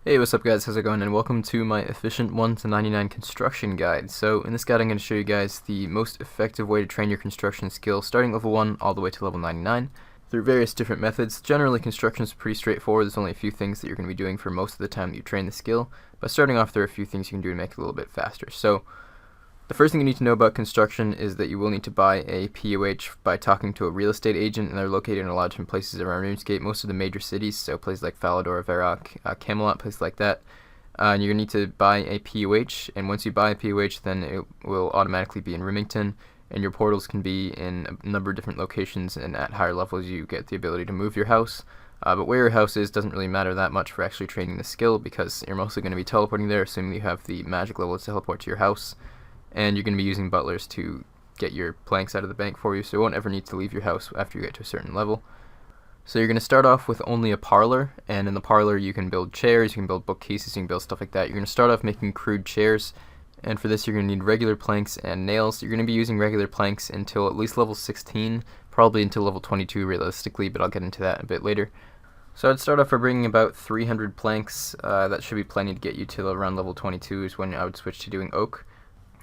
Hey, what's up guys, how's it going, and welcome to my efficient 1 to 99 construction guide. So in this guide I'm going to show you guys the most effective way to train your construction skill starting level 1 all the way to level 99 through various different methods. Generally construction is pretty straightforward. There's only a few things that you're going to be doing for most of the time that you train the skill, but starting off there are a few things you can do to make it a little bit faster. So the first thing you need to know about construction is that you will need to buy a POH by talking to a real estate agent, and they're located in a lot of different places around RuneScape, most of the major cities, so places like Falador, Varrock, Camelot, places like that. And you're going to need to buy a POH, and once you buy a POH, then it will automatically be in Remington, and your portals can be in a number of different locations, and at higher levels you get the ability to move your house. But where your house is doesn't really matter that much for actually training the skill, because you're mostly going to be teleporting there, assuming you have the magic level to teleport to your house. And you're going to be using butlers to get your planks out of the bank for you, so you won't ever need to leave your house after you get to a certain level. So you're going to start off with only a parlor, and in the parlor you can build chairs, you can build bookcases, you can build stuff like that. You're going to start off making crude chairs, and for this you're going to need regular planks and nails. You're going to be using regular planks until at least level 16, probably until level 22 realistically, but I'll get into that a bit later. So I'd start off by bringing about 300 planks. That should be plenty to get you to around level 22 is when I would switch to doing oak.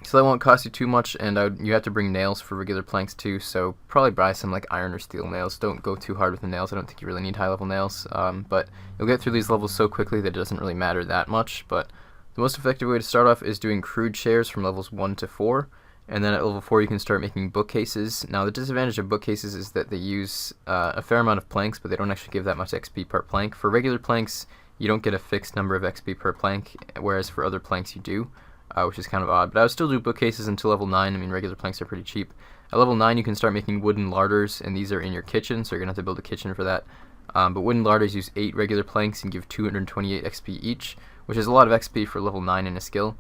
So that won't cost you too much, and you have to bring nails for regular planks too, so probably buy some like iron or steel nails. Don't go too hard with the nails. I don't think you really need high level nails, but you'll get through these levels so quickly that it doesn't really matter that much. But the most effective way to start off is doing crude chairs from levels 1 to 4, and then at level 4 you can start making bookcases. Now the disadvantage of bookcases is that they use a fair amount of planks, but they don't actually give that much XP per plank. For regular planks you don't get a fixed number of XP per plank, whereas for other planks you do. Which is kind of odd, but I would still do bookcases until level 9. I mean, regular planks are pretty cheap. At level 9 you can start making wooden larders, and these are in your kitchen, so you're going to have to build a kitchen for that. But wooden larders use 8 regular planks and give 228 XP each, which is a lot of XP for level 9 in a skill.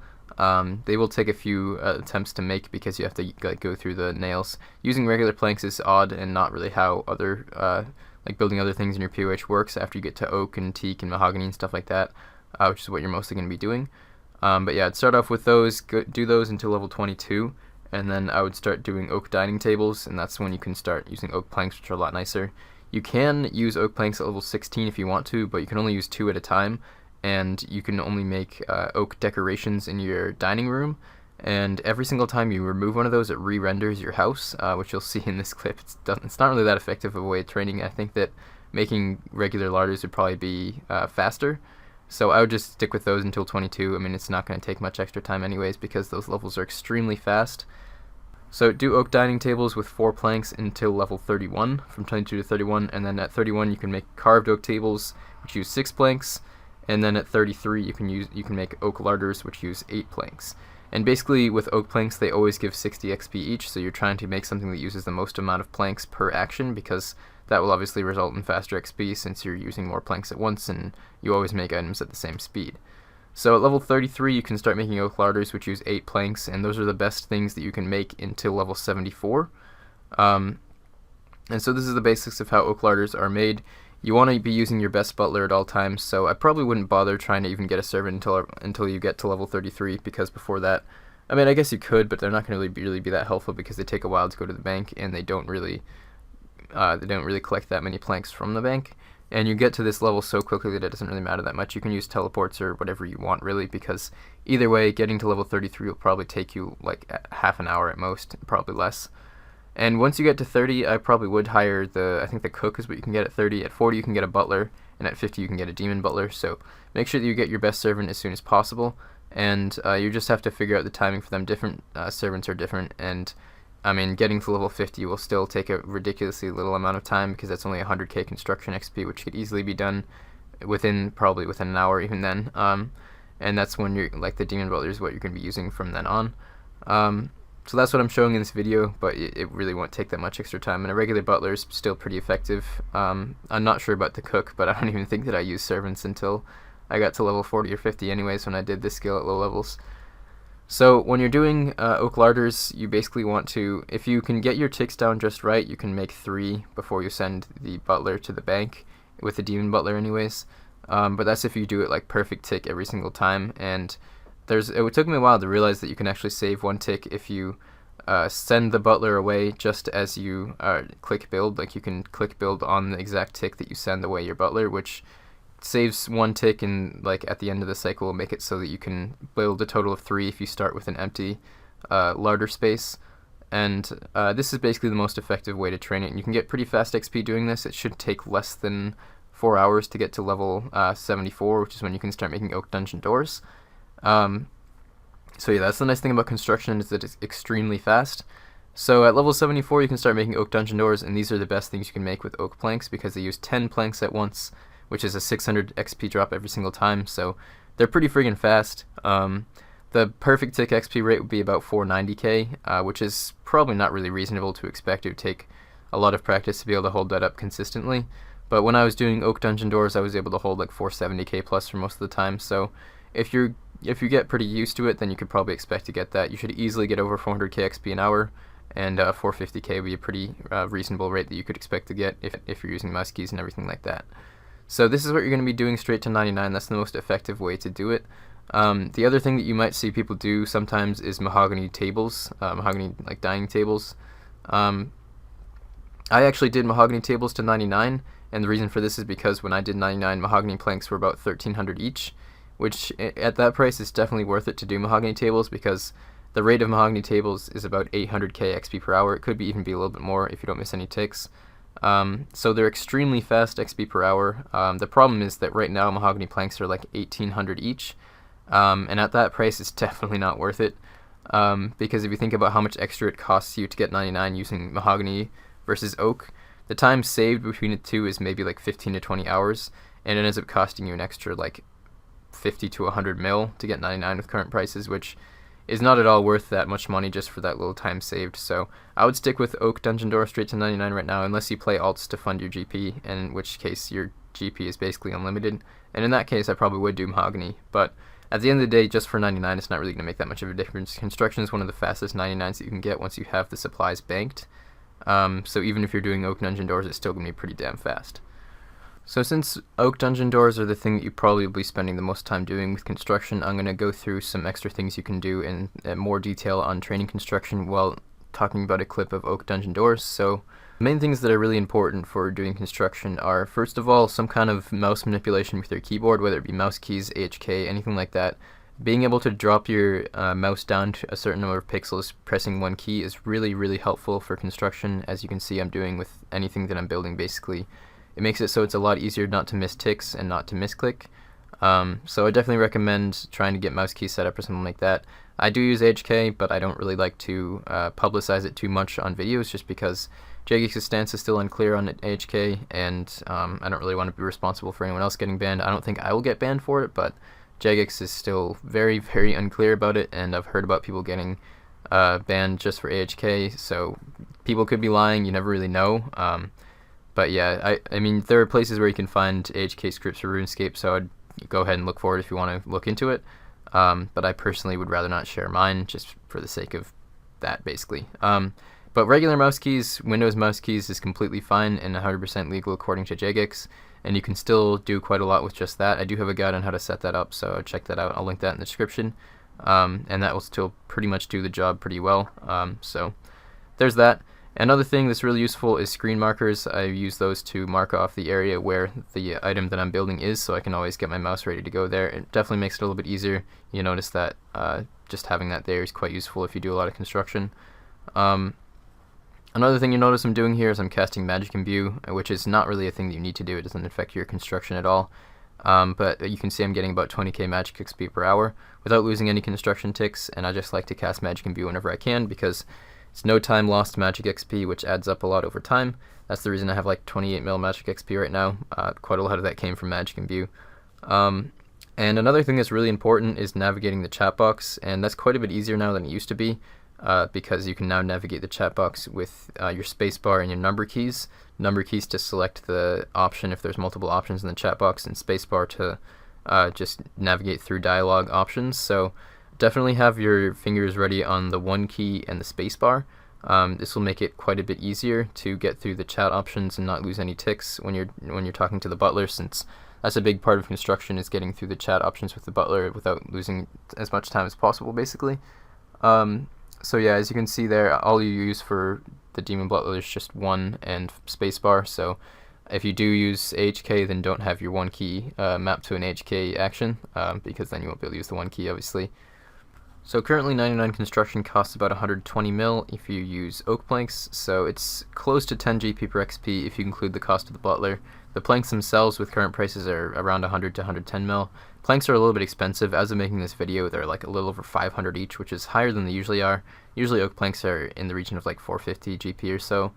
They will take a few attempts to make because you have to go through the nails. Using regular planks is odd and not really how other like building other things in your POH works after you get to oak and teak and mahogany and stuff like that, which is what you're mostly going to be doing. But yeah, I'd start off with those, do those until level 22, and then I would start doing oak dining tables, and that's when you can start using oak planks, which are a lot nicer. You can use oak planks at level 16 if you want to, but you can only use 2 at a time, and you can only make oak decorations in your dining room, and every single time you remove one of those it re-renders your house, which you'll see in this clip. It's not really that effective of a way of training. I think that making regular larders would probably be faster. So I would just stick with those until 22. I mean, it's not going to take much extra time anyways because those levels are extremely fast. So do oak dining tables with 4 planks until level 31, from 22 to 31, and then at 31 you can make carved oak tables which use 6 planks, and then at 33 you can make oak larders which use 8 planks. And basically with oak planks they always give 60 XP each, so you're trying to make something that uses the most amount of planks per action, because that will obviously result in faster XP since you're using more planks at once and you always make items at the same speed. So at level 33 you can start making oak larders which use 8 planks, and those are the best things that you can make until level 74. And so this is the basics of how oak larders are made. You want to be using your best butler at all times, so I probably wouldn't bother trying to even get a servant until you get to level 33, because before that, I mean, I guess you could, but they're not going to really be that helpful because they take a while to go to the bank, and they don't really collect that many planks from the bank. And you get to this level so quickly that it doesn't really matter that much. You can use teleports or whatever you want really, because either way getting to level 33 will probably take you like half an hour at most, probably less. And once you get to 30, I probably would hire I think the cook is what you can get at 30. At 40 you can get a butler, and at 50 you can get a demon butler, so make sure that you get your best servant as soon as possible. And you just have to figure out the timing for them. Different servants are different, and I mean, getting to level 50 will still take a ridiculously little amount of time because that's only 100k construction XP, which could easily be done probably within an hour even then. And that's when you're like the demon butler is what you're going to be using from then on. So that's what I'm showing in this video, but it really won't take that much extra time. And a regular butler is still pretty effective. I'm not sure about the cook, but I don't even think that I used servants until I got to level 40 or 50 anyways when I did this skill at low levels. So when you're doing oak larders, you basically want to, if you can get your ticks down just right, you can make 3 before you send the butler to the bank, with the demon butler anyways. But that's if you do it like perfect tick every single time, and it took me a while to realize that you can actually save 1 tick if you send the butler away just as you click build. Like you can click build on the exact tick that you send away your butler, which saves 1 tick, and like at the end of the cycle will make it so that you can build a total of 3 if you start with an empty larder space. And this is basically the most effective way to train it. And you can get pretty fast XP doing this. It should take less than 4 hours to get to level 74, which is when you can start making oak dungeon doors. So yeah, that's the nice thing about construction, is that it's extremely fast. So at level 74 you can start making oak dungeon doors, and these are the best things you can make with oak planks because they use 10 planks at once, which is a 600 XP drop every single time, so they're pretty friggin' fast. The perfect tick XP rate would be about 490k, which is probably not really reasonable to expect. It would take a lot of practice to be able to hold that up consistently. But when I was doing oak dungeon doors, I was able to hold like 470k plus for most of the time. So if you get pretty used to it, then you could probably expect to get that. You should easily get over 400k XP an hour, and 450k would be a pretty reasonable rate that you could expect to get if you're using mouse keys and everything like that. So this is what you're going to be doing straight to 99. That's the most effective way to do it. The other thing that you might see people do sometimes is mahogany tables, mahogany like dining tables. I actually did mahogany tables to 99, and the reason for this is because when I did 99, mahogany planks were about 1300 each, which at that price is definitely worth it to do mahogany tables, because the rate of mahogany tables is about 800k XP per hour. It could even be a little bit more if you don't miss any ticks. So they're extremely fast XP per hour. The problem is that right now mahogany planks are like 1800 each. And at that price, it's definitely not worth it, because if you think about how much extra it costs you to get 99 using mahogany versus oak, the time saved between the two is maybe like 15 to 20 hours, and it ends up costing you an extra like 50 to 100 mil to get 99 with current prices, which is not at all worth that much money just for that little time saved. So I would stick with oak dungeon door straight to 99 right now, unless you play alts to fund your GP, in which case your GP is basically unlimited, and in that case I probably would do mahogany. But at the end of the day, just for 99, it's not really going to make that much of a difference. Construction is one of the fastest 99s that you can get once you have the supplies banked. So even if you're doing oak dungeon doors, it's still going to be pretty damn fast. So since oak dungeon doors are the thing that you probably will be spending the most time doing with construction, I'm going to go through some extra things you can do in more detail on training construction while talking about a clip of oak dungeon doors. So the main things that are really important for doing construction are, first of all, some kind of mouse manipulation with your keyboard, whether it be mouse keys, AHK, anything like that. Being able to drop your mouse down to a certain number of pixels pressing one key is really, really helpful for construction, as you can see I'm doing with anything that I'm building basically. It makes it so it's a lot easier not to miss ticks and not to misclick. So I definitely recommend trying to get mouse keys set up or something like that. I do use AHK, but I don't really like to publicize it too much on videos, just because Jagex's stance is still unclear on AHK, and I don't really want to be responsible for anyone else getting banned. I don't think I will get banned for it, but Jagex is still very, very unclear about it, and I've heard about people getting banned just for AHK, so people could be lying, you never really know. But yeah, I mean, there are places where you can find AHK scripts for RuneScape, so I'd go ahead and look for it if you want to look into it. But I personally would rather not share mine, just for the sake of that, basically. But regular mouse keys, Windows mouse keys, is completely fine and 100% legal according to Jagex, and you can still do quite a lot with just that. I do have a guide on how to set that up, so check that out. I'll link that in the description, and that will still pretty much do the job pretty well. So there's that. Another thing that's really useful is screen markers. I use those to mark off the area where the item that I'm building is, so I can always get my mouse ready to go there. It definitely makes it a little bit easier. You notice that just having that there is quite useful if you do a lot of construction. Another thing you notice I'm doing here is I'm casting Magic Imbue, which is not really a thing that you need to do. It doesn't affect your construction at all. But you can see I'm getting about 20k Magic XP per hour without losing any construction ticks, and I just like to cast Magic Imbue whenever I can, because it's no time lost Magic XP, which adds up a lot over time. That's the reason I have like 28 mil Magic XP right now. Quite a lot of that came from Magic Imbue. And another thing that's really important is navigating the chat box, and that's quite a bit easier now than it used to be, because you can now navigate the chat box with your spacebar and your number keys. Number keys to select the option if there's multiple options in the chat box, and spacebar to just navigate through dialogue options. So definitely have your fingers ready on the 1 key and the spacebar. This will make it quite a bit easier to get through the chat options and not lose any ticks when you're talking to the Butler, since that's a big part of construction, is getting through the chat options with the Butler without losing as much time as possible, basically. So yeah, as you can see there, all you use for the Demon Butler is just 1 and spacebar, so If you do use AHK, then don't have your one key mapped to an AHK action, because then you won't be able to use the one key, obviously. So currently 99 construction costs about 120 mil if you use oak planks, so it's close to 10 GP per XP if you include the cost of the Butler. The planks themselves with current prices are around 100 to 110 mil. Planks are a little bit expensive. As of making this video, they're like a little over 500 each, which is higher than they usually are. Usually oak planks are in the region of like 450 GP or so,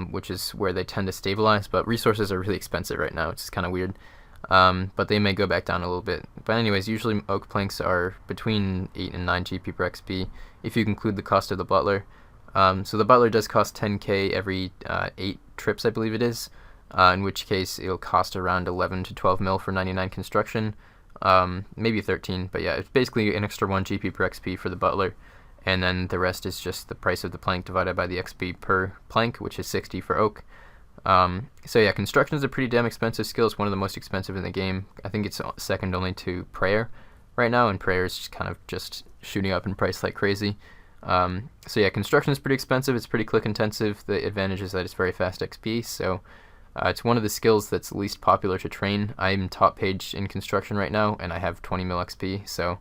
which is where they tend to stabilize, but resources are really expensive right now, which is kind of weird. But they may go back down a little bit. But anyways, usually oak planks are between 8 and 9 GP per XP if you include the cost of the Butler. So the Butler does cost 10k every 8 trips, I believe it is, in which case it'll cost around 11 to 12 mil for 99 construction, maybe 13, but yeah, it's basically an extra 1 GP per XP for the Butler, and then the rest is just the price of the plank divided by the XP per plank, which is 60 for oak. So yeah, construction is a pretty damn expensive skill. It's one of the most expensive in the game. I think it's second only to prayer right now, and prayer is just kind of just shooting up in price like crazy. So yeah, construction is pretty expensive. It's pretty click intensive. The advantage is that it's very fast XP, so it's one of the skills that's least popular to train. I'm top page in construction right now, and I have 20 mil XP, so,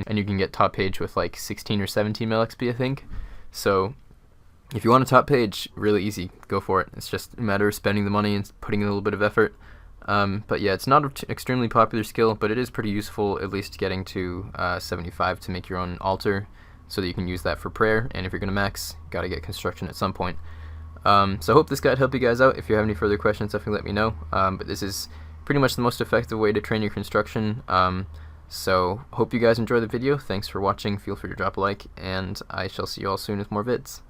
and you can get top page with like 16 or 17 mil XP, I think. So if you want a top page, really easy, go for it. It's just a matter of spending the money and putting in a little bit of effort. But yeah, it's not an extremely popular skill, but it is pretty useful, at least getting to 75 to make your own altar, so that you can use that for prayer, and if you're going to max, gotta get construction at some point. So I hope this guide helped you guys out. If you have any further questions, definitely let me know. But this is pretty much the most effective way to train your construction. So hope you guys enjoy the video. Thanks for watching, feel free to drop a like, and I shall see you all soon with more vids.